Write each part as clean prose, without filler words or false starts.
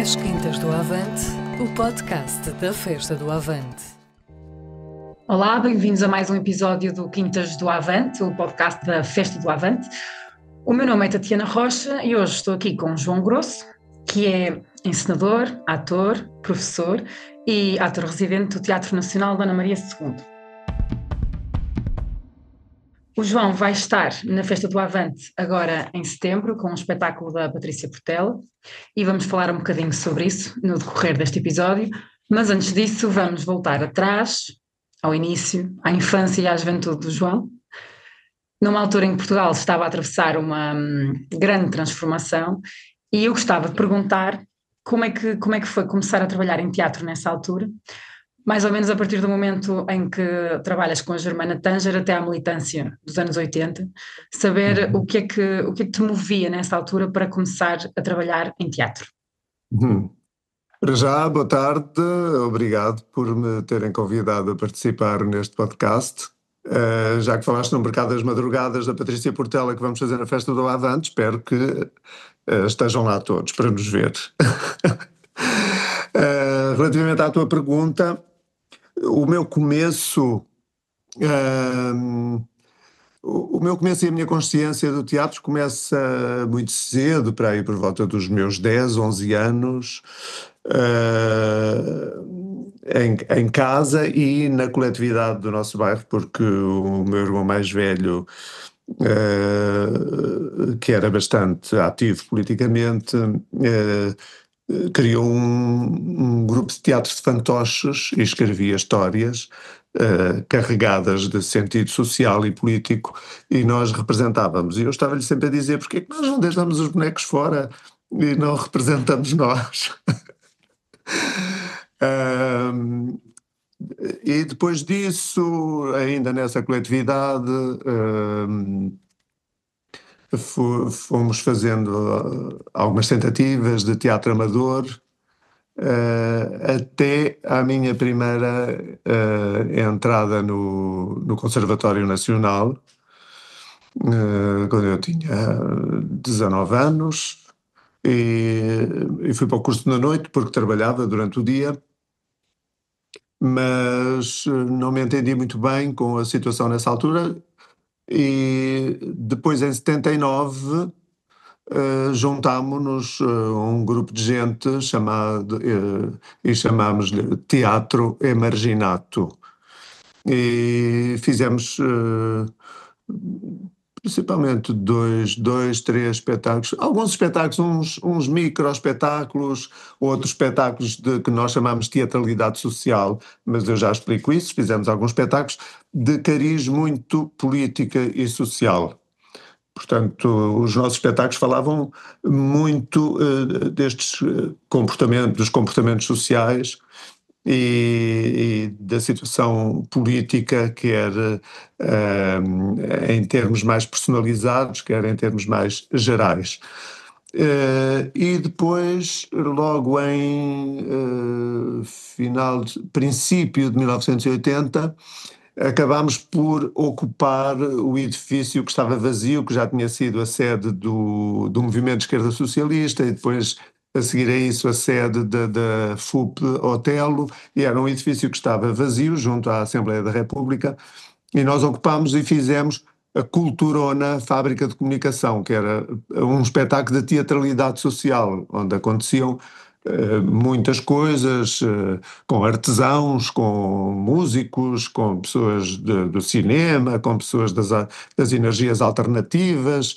As Quintas do Avante, o podcast da Festa do Avante. Olá, bem-vindos a mais um episódio do Quintas do Avante, o podcast da Festa do Avante. O meu nome é Tatiana Rocha e hoje estou aqui com João Grosso, que é encenador, ator, professor e ator residente do Teatro Nacional Dona Maria II. O João vai estar na Festa do Avante agora em setembro com um espetáculo da Patrícia Portela e vamos falar um bocadinho sobre isso no decorrer deste episódio, mas antes disso vamos voltar atrás, ao início, à infância e à juventude do João, numa altura em que Portugal estava a atravessar uma grande transformação e eu gostava de perguntar como é que foi começar a trabalhar em teatro nessa altura, mais ou menos a partir do momento em que trabalhas com a Germana Tanger até à militância dos anos 80, saber o que é que te movia nessa altura para começar a trabalhar em teatro. Para já, boa tarde, obrigado por me terem convidado a participar neste podcast. Já que falaste no Mercado das Madrugadas da Patrícia Portela que vamos fazer na Festa do Avante, espero que estejam lá todos para nos ver. Relativamente à tua pergunta, o meu começo e a minha consciência do teatro começa muito cedo, para aí por volta dos meus 10, 11 anos, em casa e na coletividade do nosso bairro, porque o meu irmão mais velho, que era bastante ativo politicamente, criou um grupo de teatro de fantoches e escrevia histórias carregadas de sentido social e político, e nós representávamos. E eu estava-lhe sempre a dizer: porque é que nós não deixamos os bonecos fora e não representamos nós? E depois disso, ainda nessa coletividade, fomos fazendo algumas tentativas de teatro amador, até à minha primeira entrada no Conservatório Nacional, quando eu tinha 19 anos, e fui para o curso da noite porque trabalhava durante o dia, mas não me entendi muito bem com a situação nessa altura, e depois em 79 juntámo-nos um grupo de gente chamado, e chamámos-lhe Teatro Emarginato, e fizemos principalmente três espetáculos, alguns espetáculos, uns micro-espetáculos, outros espetáculos que nós chamamos de teatralidade social, mas eu já explico isso. Fizemos alguns espetáculos de cariz muito política e social. Portanto, os nossos espetáculos falavam muito destes comportamentos, dos comportamentos sociais e da situação política, quer em termos mais personalizados, quer em termos mais gerais. E depois, logo em princípio de 1980, acabámos por ocupar o edifício que estava vazio, que já tinha sido a sede do Movimento de Esquerda Socialista, e depois, a seguir a isso, a sede da FUP Otelo, e era um edifício que estava vazio junto à Assembleia da República, e nós ocupámos e fizemos a Culturona Fábrica de Comunicação, que era um espetáculo de teatralidade social, onde aconteciam muitas coisas, com artesãos, com músicos, com pessoas do cinema, com pessoas das energias alternativas,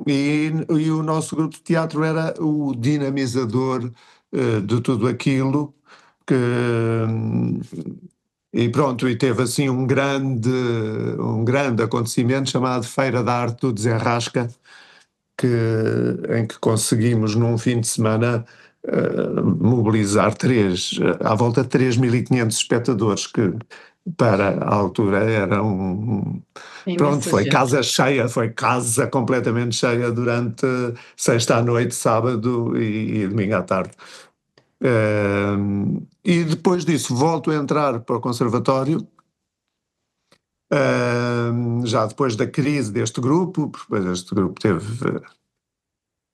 e o nosso grupo de teatro era o dinamizador de tudo aquilo, e pronto, e teve assim um grande acontecimento chamado Feira da Arte do Desenrasca, em que conseguimos num fim de semana mobilizar à volta de 3.500 espectadores, que para a altura era pronto, foi casa cheia, foi casa completamente cheia durante sexta à noite, sábado e domingo à tarde. E depois disso volto a entrar para o conservatório, já depois da crise deste grupo, porque depois este grupo teve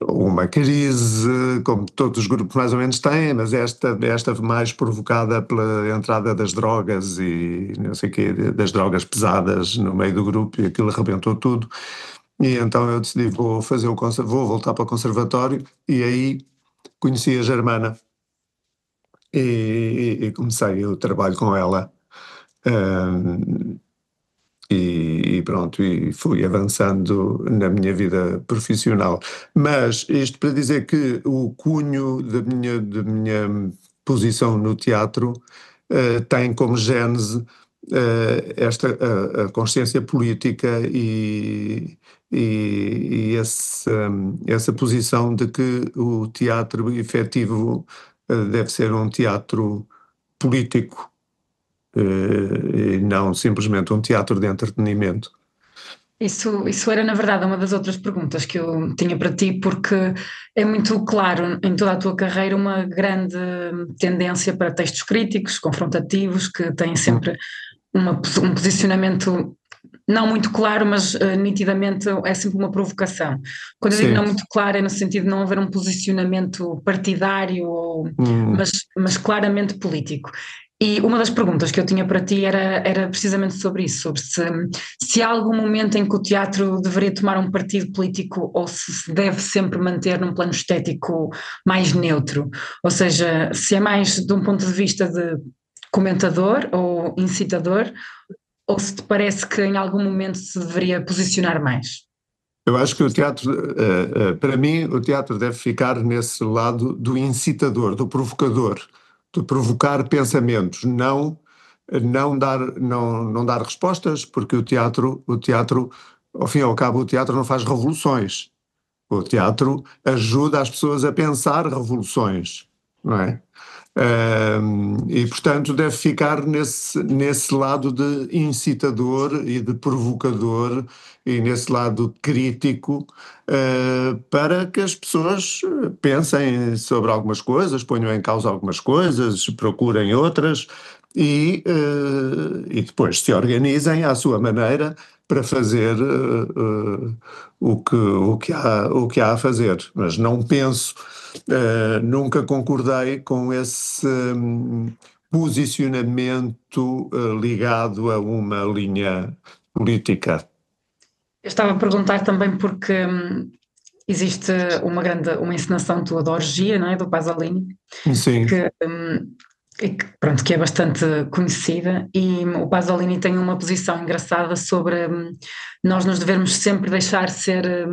uma crise, como todos os grupos mais ou menos têm, mas esta mais provocada pela entrada das drogas e não sei o quê, das drogas pesadas no meio do grupo, e aquilo arrebentou tudo. E então eu decidi, vou voltar para o conservatório, e aí conheci a Germana e comecei o trabalho com ela. hum, e pronto, e fui avançando na minha vida profissional. Mas isto para dizer que o cunho da minha posição no teatro tem como gênese a consciência política essa posição de que o teatro efetivo deve ser um teatro político, e não simplesmente um teatro de entretenimento. Isso era, na verdade, uma das outras perguntas que eu tinha para ti, porque é muito claro em toda a tua carreira uma grande tendência para textos críticos, confrontativos, que têm sempre um posicionamento não muito claro, mas nitidamente é sempre uma provocação. Quando eu digo Sim. não muito claro, é no sentido de não haver um posicionamento partidário, mas claramente político. E uma das perguntas que eu tinha para ti era precisamente sobre isso, sobre se há algum momento em que o teatro deveria tomar um partido político ou se deve sempre manter num plano estético mais neutro. Ou seja, se é mais de um ponto de vista de comentador ou incitador, ou se te parece que em algum momento se deveria posicionar mais? Eu acho que o teatro, para mim, o teatro deve ficar nesse lado do incitador, do provocador, de provocar pensamentos, não dar respostas, porque o teatro, ao fim e ao cabo, o teatro não faz revoluções. O teatro ajuda as pessoas a pensar revoluções, não é? E, portanto, deve ficar nesse lado de incitador e de provocador e nesse lado crítico, para que as pessoas pensem sobre algumas coisas, ponham em causa algumas coisas, procurem outras e depois se organizem à sua maneira para fazer o que há a fazer. Mas não penso. Nunca concordei com esse posicionamento ligado a uma linha política. Eu estava a perguntar também porque existe uma encenação tua da Orgia, não é? Do Pasolini, Sim, que, pronto, que é bastante conhecida, e o Pasolini tem uma posição engraçada sobre nós nos devemos sempre deixar ser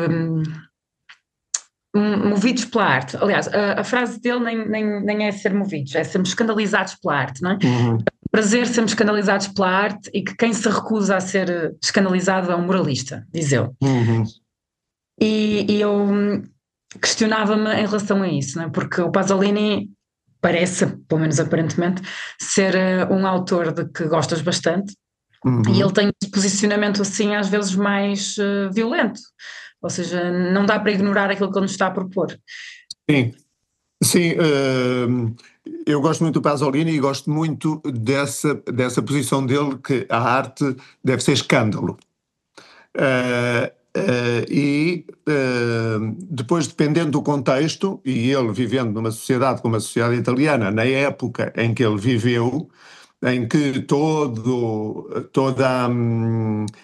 hum, movidos pela arte. Aliás, a frase dele nem é ser movidos, é sermos escandalizados pela arte, não é? uhum, Prazer sermos escandalizados pela arte e que quem se recusa a ser escandalizado é um moralista, diz ele. uhum. E eu questionava-me em relação a isso, não é? Porque o Pasolini parece, pelo menos aparentemente, ser um autor de que gostas bastante, e ele Uhum. tem um posicionamento assim às vezes mais violento, ou seja, não dá para ignorar aquilo que ele nos está a propor. Sim, sim, eu gosto muito do Pasolini e gosto muito dessa posição dele, que a arte deve ser escândalo. Depois, dependendo do contexto, e ele vivendo numa sociedade como a sociedade italiana, na época em que ele viveu, em que toda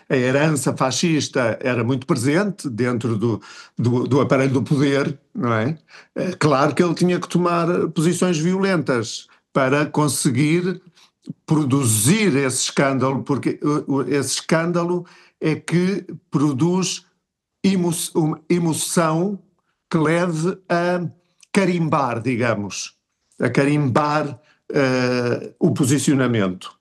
a herança fascista era muito presente dentro do aparelho do poder, não é? Claro que ele tinha que tomar posições violentas para conseguir produzir esse escândalo, porque esse escândalo é que produz uma emoção que leve a carimbar, digamos, a carimbar o posicionamento.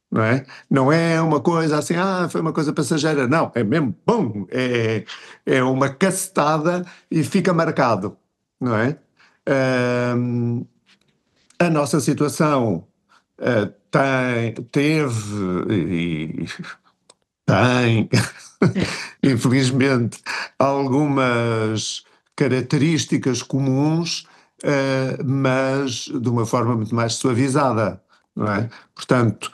Não é? Não é uma coisa assim, foi uma coisa passageira. Não, é mesmo, bum, é uma cacetada e fica marcado, não é? A nossa situação teve e tem, infelizmente, algumas características comuns, mas de uma forma muito mais suavizada, não é? Portanto,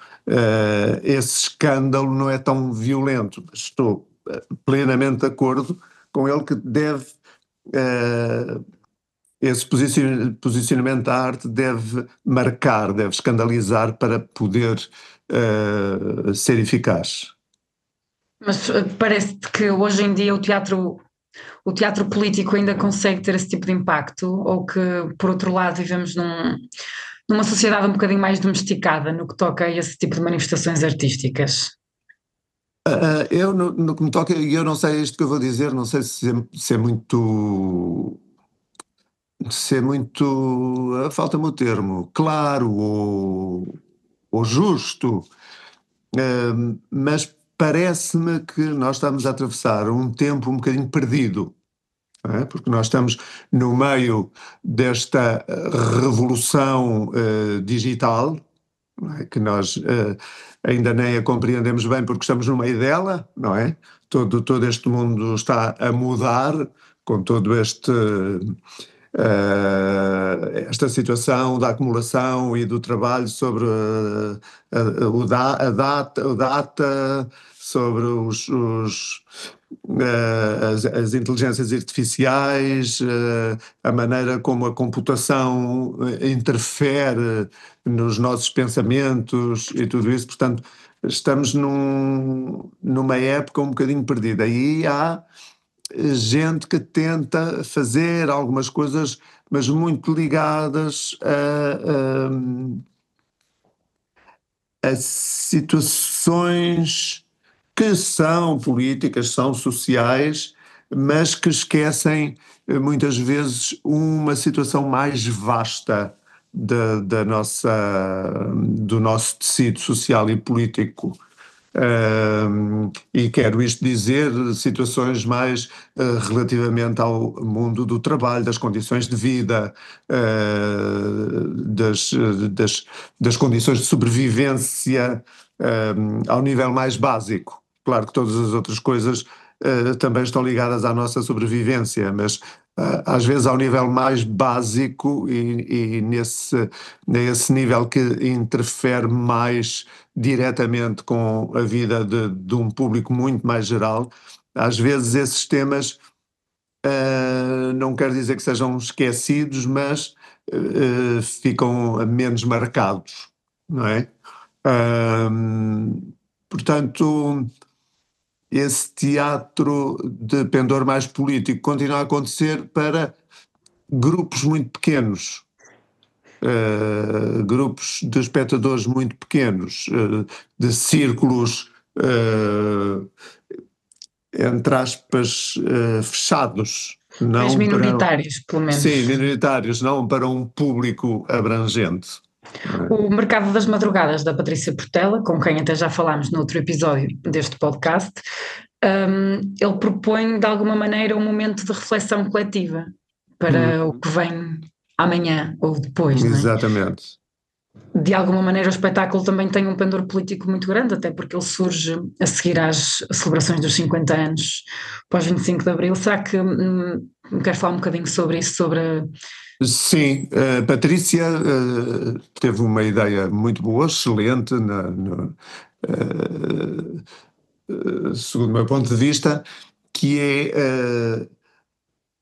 esse escândalo não é tão violento, mas estou plenamente de acordo com ele que deve esse posicionamento da arte deve marcar, deve escandalizar para poder ser eficaz. Mas parece-te que hoje em dia o teatro político ainda consegue ter esse tipo de impacto, ou que, por outro lado, vivemos numa sociedade um bocadinho mais domesticada no que toca a esse tipo de manifestações artísticas? Eu, no que me toca, eu não sei isto que eu vou dizer, não sei se é muito. Se é muito. Falta-me o termo, claro ou justo, mas parece-me que nós estamos a atravessar um tempo um bocadinho perdido, não é? Porque nós estamos no meio desta revolução digital, não é? Que nós ainda nem a compreendemos bem porque estamos no meio dela, não é? Todo este mundo está a mudar com todo esta situação da acumulação e do trabalho sobre a data, sobre as inteligências artificiais, a maneira como a computação interfere nos nossos pensamentos e tudo isso. Portanto, estamos numa época um bocadinho perdida. E há gente que tenta fazer algumas coisas, mas muito ligadas a situações que são políticas, são sociais, mas que esquecem muitas vezes uma situação mais vasta do nosso tecido social e político. E quero isto dizer situações mais relativamente ao mundo do trabalho, das condições de vida, das condições de sobrevivência, ao nível mais básico. Claro que todas as outras coisas também estão ligadas à nossa sobrevivência, mas às vezes ao nível mais básico e nesse nível que interfere mais diretamente com a vida de um público muito mais geral, às vezes esses temas não quero dizer que sejam esquecidos, mas ficam menos marcados, não é? Portanto, esse teatro de pendor mais político continua a acontecer para grupos muito pequenos, grupos de espectadores muito pequenos, de círculos, entre aspas, fechados, Mais não para, minoritários, pelo sim, menos. minoritários, não para um público abrangente. Não é? O Mercado das Madrugadas, da Patrícia Portela, com quem até já falámos no outro episódio deste podcast, ele propõe de alguma maneira um momento de reflexão coletiva para o que vem amanhã ou depois, não é? Exatamente. De alguma maneira o espetáculo também tem um pendor político muito grande, até porque ele surge a seguir às celebrações dos 50 anos pós 25 de Abril. Será que quero falar um bocadinho sobre isso, sobre... Sim, a Patrícia teve uma ideia muito boa, excelente, segundo o meu ponto de vista, que é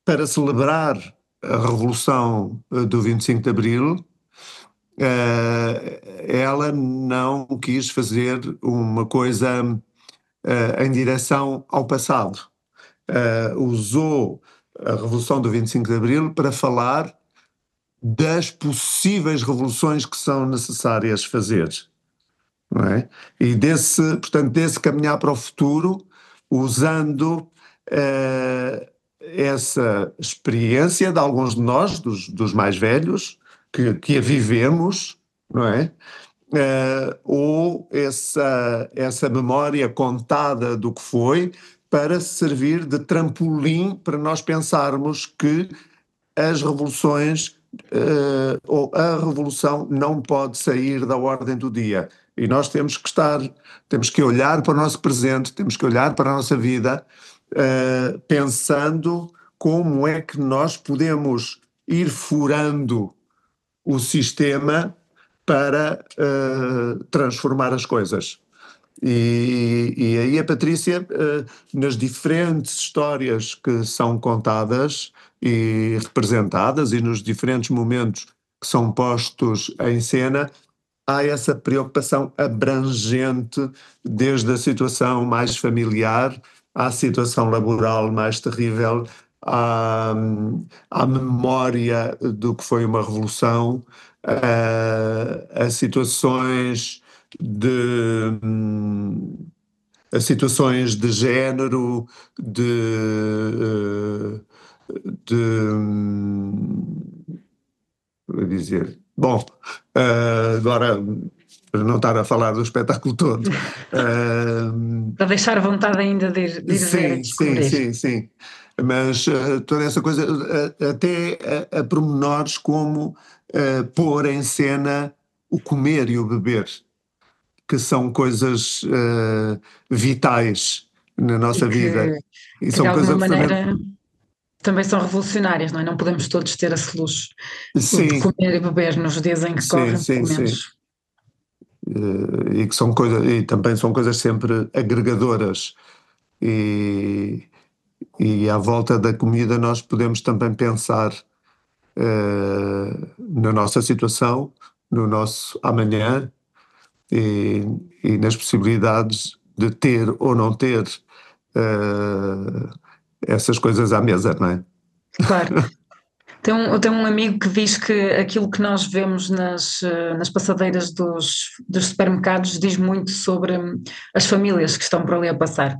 para celebrar a Revolução do 25 de Abril. Ela não quis fazer uma coisa em direção ao passado. Usou a Revolução do 25 de Abril para falar das possíveis revoluções que são necessárias fazer, não é? E portanto, desse caminhar para o futuro, usando essa experiência de alguns de nós, dos mais velhos, que a vivemos, não é? Ou essa memória contada do que foi, para servir de trampolim para nós pensarmos que as revoluções ou a revolução não pode sair da ordem do dia. E nós temos que olhar para o nosso presente, temos que olhar para a nossa vida, pensando como é que nós podemos ir furando o sistema para transformar as coisas. E aí a Patrícia, nas diferentes histórias que são contadas e representadas, e nos diferentes momentos que são postos em cena, há essa preocupação abrangente, desde a situação mais familiar à situação laboral mais terrível, à memória do que foi uma revolução, a situações a situações de género, vou dizer, bom, agora, para não estar a falar do espetáculo todo. Para deixar vontade ainda de ir ver e Sim, sim, descobrir. sim, sim. Mas toda essa coisa, até a pormenores como pôr em cena o comer e o beber, que são coisas vitais na E nossa vida. E que de são coisas alguma absolutamente. maneira também são revolucionárias, não é? Não podemos todos ter esse luxo de Sim, comer e beber nos dias em que sim, correm, sim, pelo sim. menos. E que são coisas, e também são coisas sempre agregadoras. E, e à volta da comida nós podemos também pensar na nossa situação, no nosso amanhã e, e nas possibilidades de ter ou não ter essas coisas à mesa, não é? Claro. Eu tenho um amigo que diz que aquilo que nós vemos nas passadeiras dos supermercados diz muito sobre as famílias que estão por ali a passar.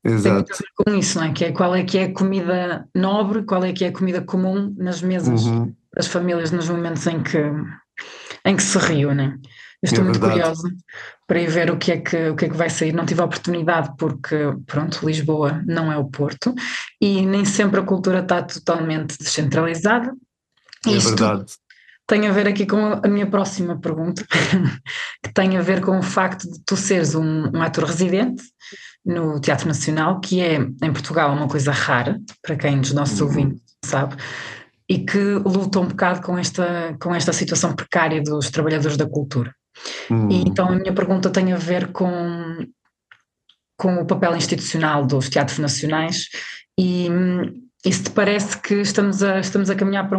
Tem muito a Exato. ver com isso, não é? Qual é que é a comida nobre, qual é que é a comida comum nas mesas Uhum, das famílias nos momentos em que se reúnem. Eu é estou muito verdade. curiosa para ir ver o que é que vai sair. Não tive a oportunidade porque, pronto, Lisboa não é o Porto e nem sempre a cultura está totalmente descentralizada. E É isso tudo verdade. tem a ver aqui com a minha próxima pergunta, que tem a ver com o facto de tu seres um ator residente no Teatro Nacional, que é, em Portugal, uma coisa rara, para quem dos nossos ouvintes Uhum, sabe, e que luta um bocado com esta situação precária dos trabalhadores da cultura. E uhum. então a minha pergunta tem a ver com o papel institucional dos teatros nacionais e se te parece que estamos a caminhar para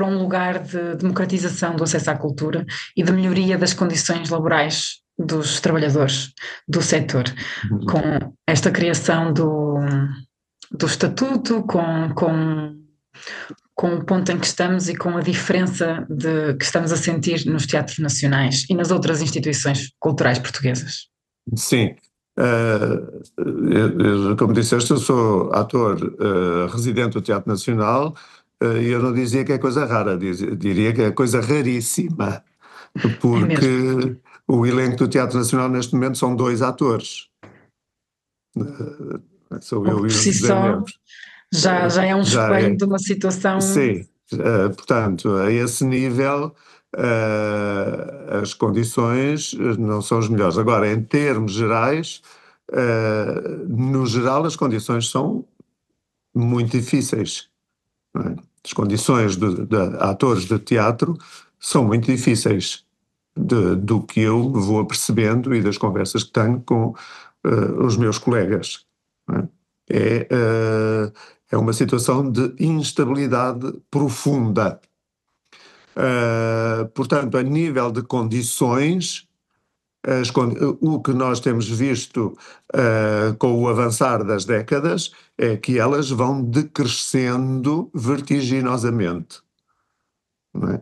um lugar de democratização do acesso à cultura e de melhoria das condições laborais dos trabalhadores do setor, com esta criação do estatuto, com o ponto em que estamos e com a diferença que estamos a sentir nos teatros nacionais e nas outras instituições culturais portuguesas. Sim. Como disseste, eu sou ator residente do Teatro Nacional e eu não dizia que é coisa rara, diria que é coisa raríssima, É porque mesmo. o elenco do Teatro Nacional neste momento são 2 atores. Sou O que eu e por o si José só Neves. já é um Já espelho é. de uma situação. Sim, portanto, a esse nível, as condições não são as melhores. Agora, em termos gerais, no geral, as condições são muito difíceis, não é? As condições de atores de teatro são muito difíceis, do que eu vou apercebendo e das conversas que tenho com os meus colegas, não é? É uma situação de instabilidade profunda. Portanto, a nível de condições, o que nós temos visto com o avançar das décadas é que elas vão decrescendo vertiginosamente, não é?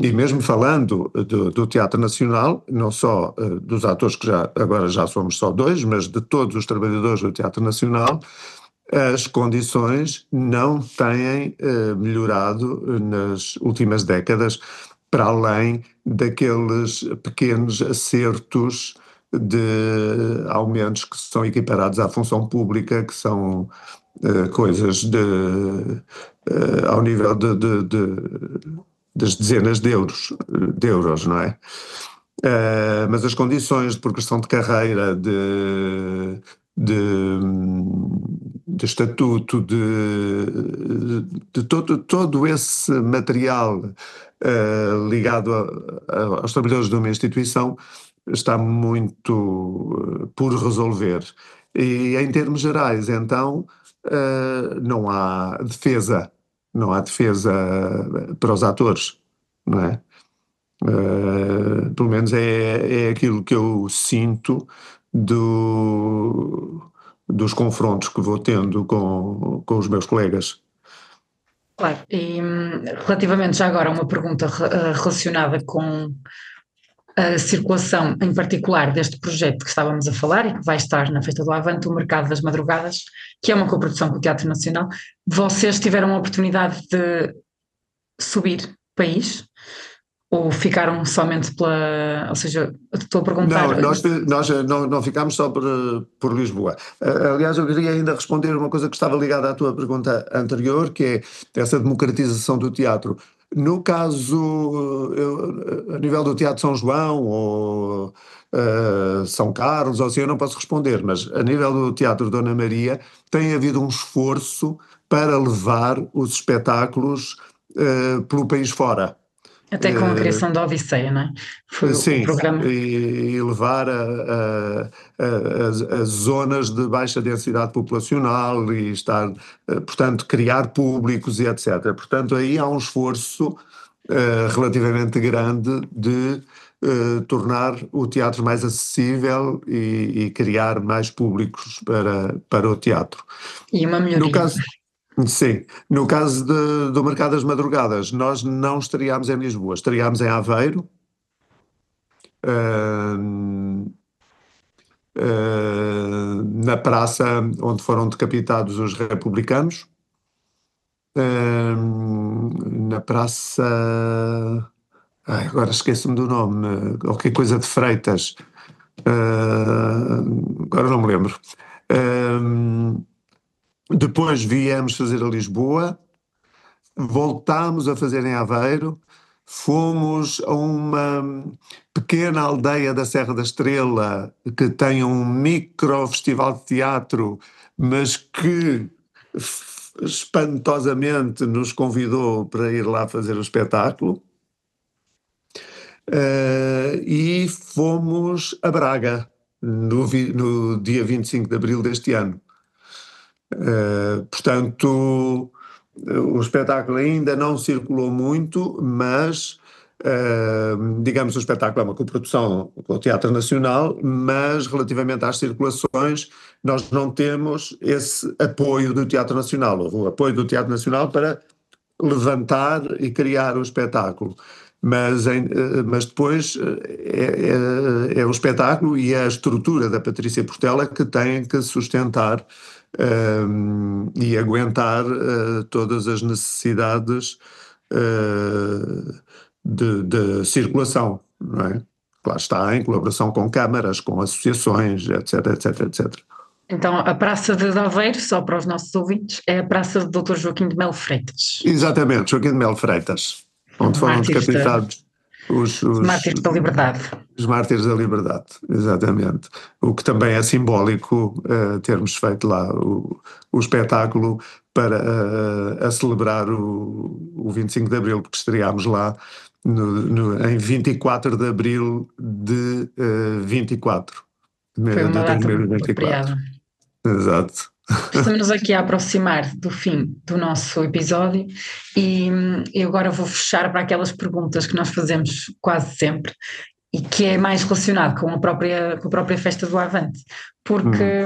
E mesmo falando do Teatro Nacional, não só dos atores que agora já somos só 2, mas de todos os trabalhadores do Teatro Nacional, as condições não têm melhorado nas últimas décadas, para além daqueles pequenos acertos de aumentos que são equiparados à função pública, que são coisas ao nível das dezenas de euros, não é? Mas as condições de progressão de carreira, de, de estatuto, de todo esse material ligado aos trabalhadores de uma instituição está muito por resolver. E em termos gerais, então, não há defesa, não há defesa para os atores, não é? Pelo menos é aquilo que eu sinto dos confrontos que vou tendo com os meus colegas. Claro, e relativamente já agora a uma pergunta relacionada com a circulação em particular deste projeto que estávamos a falar e que vai estar na Festa do Avante, o Mercado das Madrugadas, que é uma coprodução com o Teatro Nacional. Vocês tiveram a oportunidade de subir país ou ficaram somente ou seja, estou a perguntar... Não, nós não ficámos só por Lisboa. Aliás, eu queria ainda responder uma coisa que estava ligada à tua pergunta anterior, que é essa democratização do teatro. No caso, a nível do Teatro São João ou São Carlos, ou assim, eu não posso responder, mas a nível do Teatro Dona Maria tem havido um esforço para levar os espetáculos pelo país fora. Até com a criação da Odisseia, não é? Foi o Sim, programa. e levar a zonas de baixa densidade populacional e estar, portanto, criar públicos e etc. Portanto, aí há um esforço relativamente grande de tornar o teatro mais acessível e criar mais públicos para o teatro. E uma melhoria. No caso, sim, no caso do Mercado das Madrugadas, nós não estaríamos em Lisboa, estaríamos em Aveiro. Na praça onde foram decapitados os republicanos, na praça, agora esqueço-me do nome, qualquer coisa de Freitas, agora não me lembro. Depois viemos fazer a Lisboa, voltámos a fazer em Aveiro, fomos a uma pequena aldeia da Serra da Estrela que tem um micro festival de teatro, mas que espantosamente nos convidou para ir lá fazer o espetáculo. E fomos a Braga no dia 25 de abril deste ano. Portanto, o espetáculo ainda não circulou muito, mas, digamos, o espetáculo é uma coprodução com o Teatro Nacional, mas relativamente às circulações, nós não temos esse apoio do Teatro Nacional. Houve o apoio do Teatro Nacional para levantar e criar o espetáculo. Mas depois é o espetáculo e a estrutura da Patrícia Portela que tem que sustentar e aguentar todas as necessidades de circulação, não é? Claro está, em colaboração com câmaras, com associações, etc, etc, etc. Então, a Praça de Aveiro, só para os nossos ouvintes, é a Praça do Dr. Joaquim de Melo Freitas. Exatamente, Joaquim de Melo Freitas, onde foram decapitados os Mártires da Liberdade. Os Mártires da Liberdade, exatamente. O que também é simbólico termos feito lá o espetáculo para celebrar o 25 de Abril, porque estreámos lá em 24 de Abril de 24. Foi uma data 2024. apropriada. Exato. Estamos aqui a aproximar do fim do nosso episódio e agora vou fechar para aquelas perguntas que nós fazemos quase sempre e que é mais relacionado com a própria Festa do Avante, porque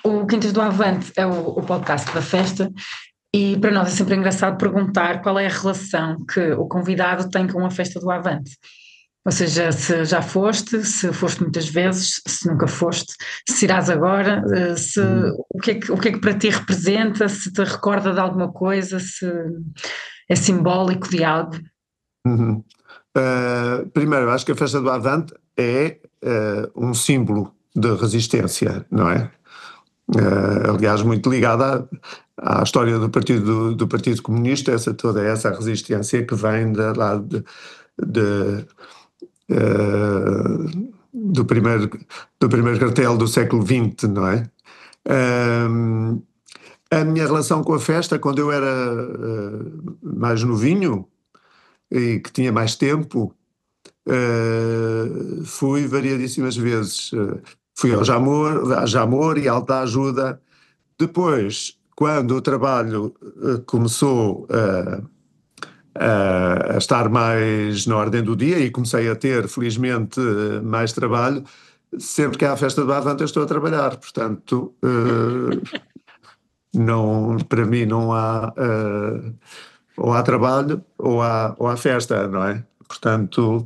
o Quintas do Avante é o podcast da festa e para nós é sempre engraçado perguntar qual é a relação que o convidado tem com a Festa do Avante. Ou seja, se já foste, se foste muitas vezes, se nunca foste, se irás agora, o que é que para ti representa, se te recorda de alguma coisa, se é simbólico de algo. Primeiro, acho que a Festa do Avante é um símbolo de resistência, não é? Aliás, muito ligada à história do Partido Comunista, toda essa resistência que vem do primeiro cartel do século XX, não é? A minha relação com a festa, quando eu era mais novinho e que tinha mais tempo, fui variadíssimas vezes. Fui ao Jamor e Alta Ajuda. Depois, quando o trabalho começou a estar mais na ordem do dia e comecei a ter, felizmente, mais trabalho, sempre que há a festa do Avante eu estou a trabalhar, portanto, não, para mim não há, ou há trabalho ou há festa, não é? Portanto,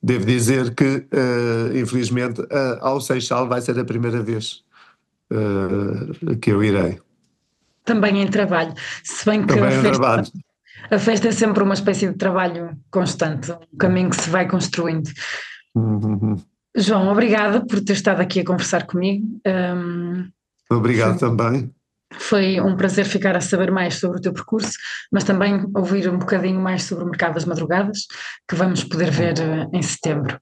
devo dizer que, infelizmente, ao Seixal vai ser a primeira vez que eu irei. Também em trabalho, se bem que Também em trabalho. a festa é sempre uma espécie de trabalho constante, um caminho que se vai construindo. João, obrigada por ter estado aqui a conversar comigo. Obrigado também. Foi um prazer ficar a saber mais sobre o teu percurso, mas também ouvir um bocadinho mais sobre o mercado das madrugadas, que vamos poder ver em setembro.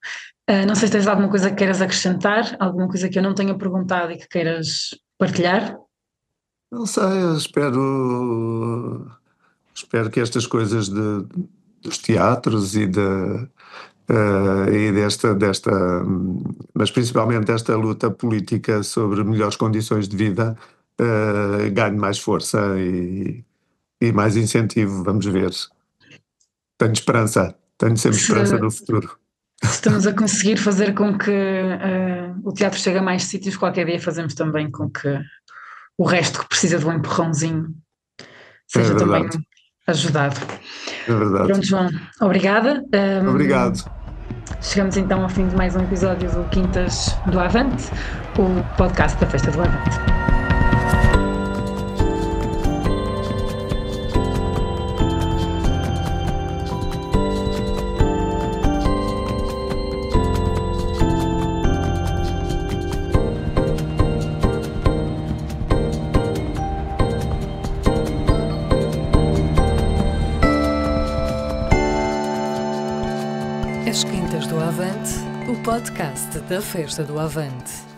Não sei se tens alguma coisa que queiras acrescentar, alguma coisa que eu não tenha perguntado e que queiras partilhar? Não sei, eu espero que estas coisas dos teatros e desta, mas principalmente desta luta política sobre melhores condições de vida, ganhe mais força e mais incentivo, vamos ver. Tenho sempre esperança no futuro. Se estamos a conseguir fazer com que o teatro chegue a mais sítios, qualquer dia fazemos também com que o resto que precisa de um empurrãozinho seja também ajudado. É verdade. Pronto, João, obrigada. Obrigado. Chegamos então ao fim de mais um episódio do Quintas do Avante, o podcast da Festa do Avante. As Quintas do Avante, o podcast da Festa do Avante.